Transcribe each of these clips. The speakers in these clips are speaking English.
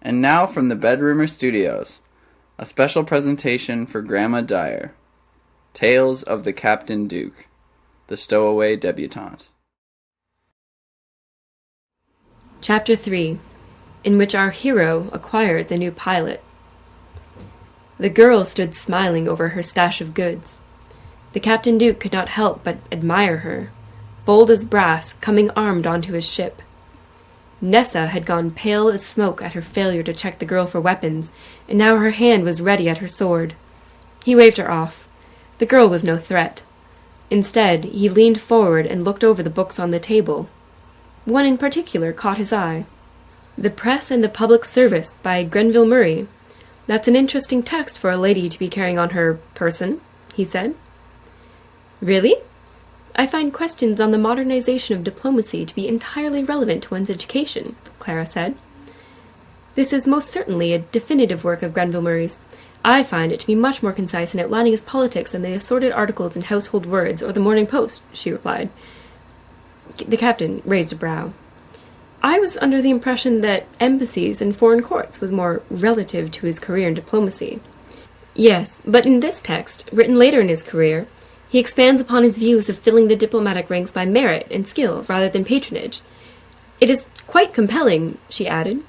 And now from the Bedroomer Studios, a special presentation for Grandma Dier. Tales of the Captain Duke, the Stowaway Debutante. Chapter 3, in which our hero acquires a new pilot. The girl stood smiling over her stash of goods. The Captain Duke could not help but admire her, bold as brass, coming armed onto his ship. Nessa had gone pale as smoke at her failure to check the girl for weapons, and now her hand was ready at her sword. He waved her off. The girl was no threat. Instead, he leaned forward and looked over the books on the table. One in particular caught his eye. The Press and the Public Service by Grenville Murray. That's an interesting text for a lady to be carrying on her person, he said. Really? I find questions on the modernization of diplomacy to be entirely relevant to one's education, Clara said. This is most certainly a definitive work of Grenville Murray's. I find it to be much more concise in outlining his politics than the assorted articles in Household Words or the Morning Post, she replied. The captain raised a brow. I was under the impression that embassies and foreign courts was more relative to his career in diplomacy. Yes, but in this text, written later in his career, he expands upon his views of filling the diplomatic ranks by merit and skill rather than patronage. It is quite compelling, she added.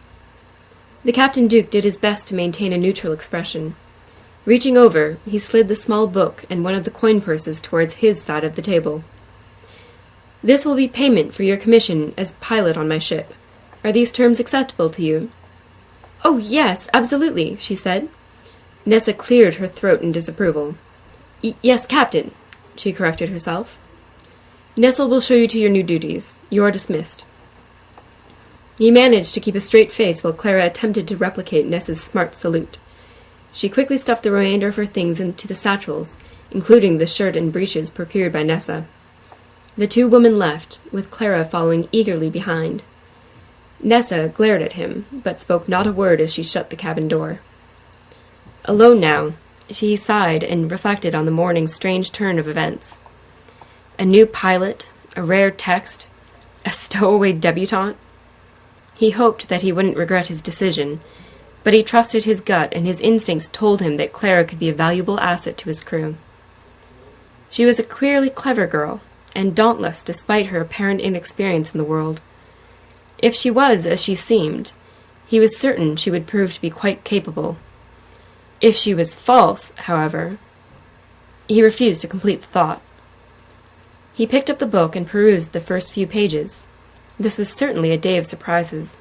The Captain Duke did his best to maintain a neutral expression. Reaching over, he slid the small book and one of the coin purses towards his side of the table. This will be payment for your commission as pilot on my ship. Are these terms acceptable to you? Oh, yes, absolutely, she said. Nessa cleared her throat in disapproval. Yes, Captain, she corrected herself. Nessa will show you to your new duties. You are dismissed. He managed to keep a straight face while Clara attempted to replicate Nessa's smart salute. She quickly stuffed the remainder of her things into the satchels, including the shirt and breeches procured by Nessa. The two women left, with Clara following eagerly behind. Nessa glared at him, but spoke not a word as she shut the cabin door. Alone now, she sighed and reflected on the morning's strange turn of events. A new pilot, a rare text, a stowaway debutante. He hoped that he wouldn't regret his decision, but he trusted his gut, and his instincts told him that Clara could be a valuable asset to his crew. She was a queerly clever girl, and dauntless despite her apparent inexperience in the world. If she was as she seemed, he was certain she would prove to be quite capable. If she was false, however, he refused to complete the thought. He picked up the book and perused the first few pages. This was certainly a day of surprises.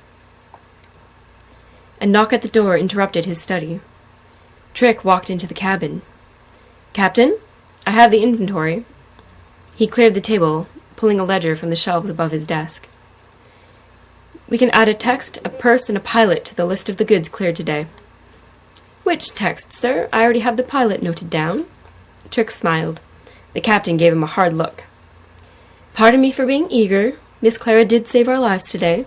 A knock at the door interrupted his study. Trick walked into the cabin. Captain, I have the inventory. He cleared the table, pulling a ledger from the shelves above his desk. We can add a text, a purse, and a pilot to the list of the goods cleared today. Which text, sir? I already have the pilot noted down. Trick smiled. The captain gave him a hard look. Pardon me for being eager. Miss Clara did save our lives today.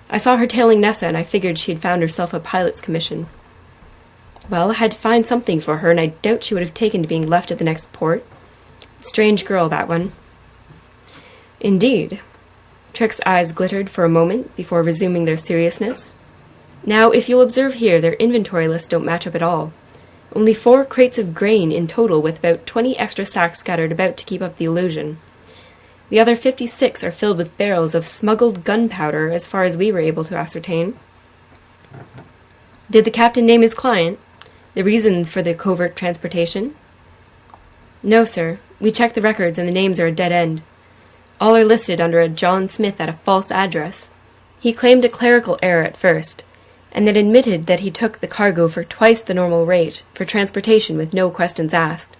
I saw her tailing Nessa, and I figured she had found herself a pilot's commission. Well, I had to find something for her, and I doubt she would have taken to being left at the next port. Strange girl, that one. Indeed. Trick's eyes glittered for a moment before resuming their seriousness. Now, if you'll observe here, their inventory lists don't match up at all. Only 4 crates of grain in total, with about 20 extra sacks scattered about to keep up the illusion. The other 56 are filled with barrels of smuggled gunpowder, as far as we were able to ascertain. Did the captain name his client? The reasons for the covert transportation? No, sir. We checked the records, and the names are a dead end. All are listed under a John Smith at a false address. He claimed a clerical error at first, and then admitted that he took the cargo for twice the normal rate, for transportation with no questions asked.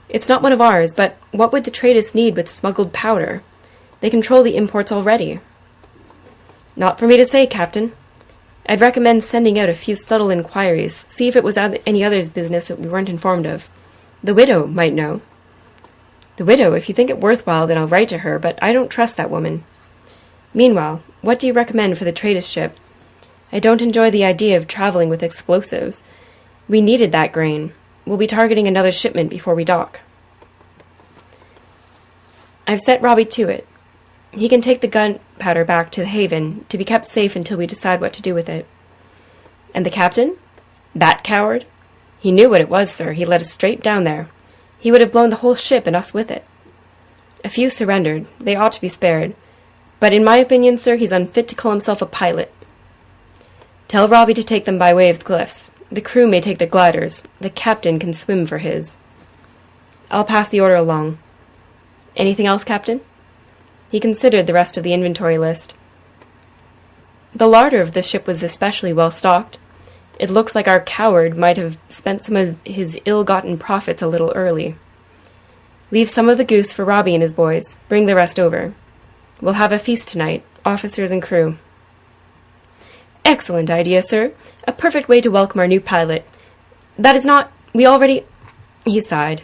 It's not one of ours, but what would the tradists need with smuggled powder? They control the imports already. Not for me to say, Captain. I'd recommend sending out a few subtle inquiries, see if it was any other's business that we weren't informed of. The widow might know. The widow, if you think it worthwhile, then I'll write to her, but I don't trust that woman. Meanwhile, what do you recommend for the tradist ship? I don't enjoy the idea of traveling with explosives. We needed that grain. We'll be targeting another shipment before we dock. I've set Robbie to it. He can take the gunpowder back to the haven, to be kept safe until we decide what to do with it. And the captain? That coward? He knew what it was, sir. He led us straight down there. He would have blown the whole ship and us with it. A few surrendered. They ought to be spared. But in my opinion, sir, he's unfit to call himself a pilot. Tell Robbie to take them by way of the cliffs. The crew may take the gliders. The captain can swim for his. I'll pass the order along. Anything else, Captain? He considered the rest of the inventory list. The larder of the ship was especially well stocked. It looks like our coward might have spent some of his ill-gotten profits a little early. Leave some of the goose for Robbie and his boys. Bring the rest over. We'll have a feast tonight, officers and crew. Excellent idea, sir. A perfect way to welcome our new pilot. That is not... We already... He sighed.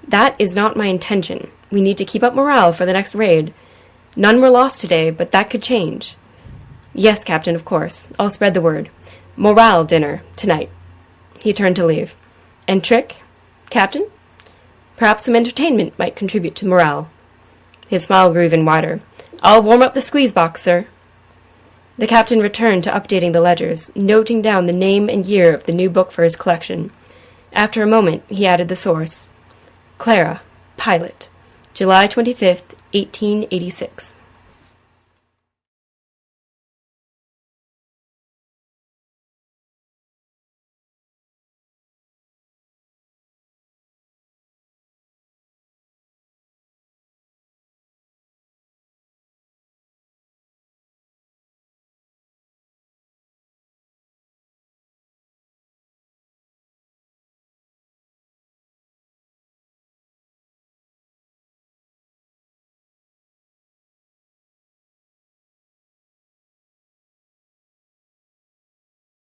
That is not my intention. We need to keep up morale for the next raid. None were lost today, but that could change. Yes, Captain, of course. I'll spread the word. Morale dinner, tonight. He turned to leave. And Trick? Captain? Perhaps some entertainment might contribute to morale. His smile grew even wider. I'll warm up the squeeze box, sir. The captain returned to updating the ledgers, noting down the name and year of the new book for his collection. After a moment, he added the source. Clara, pilot. July 25th, 1886.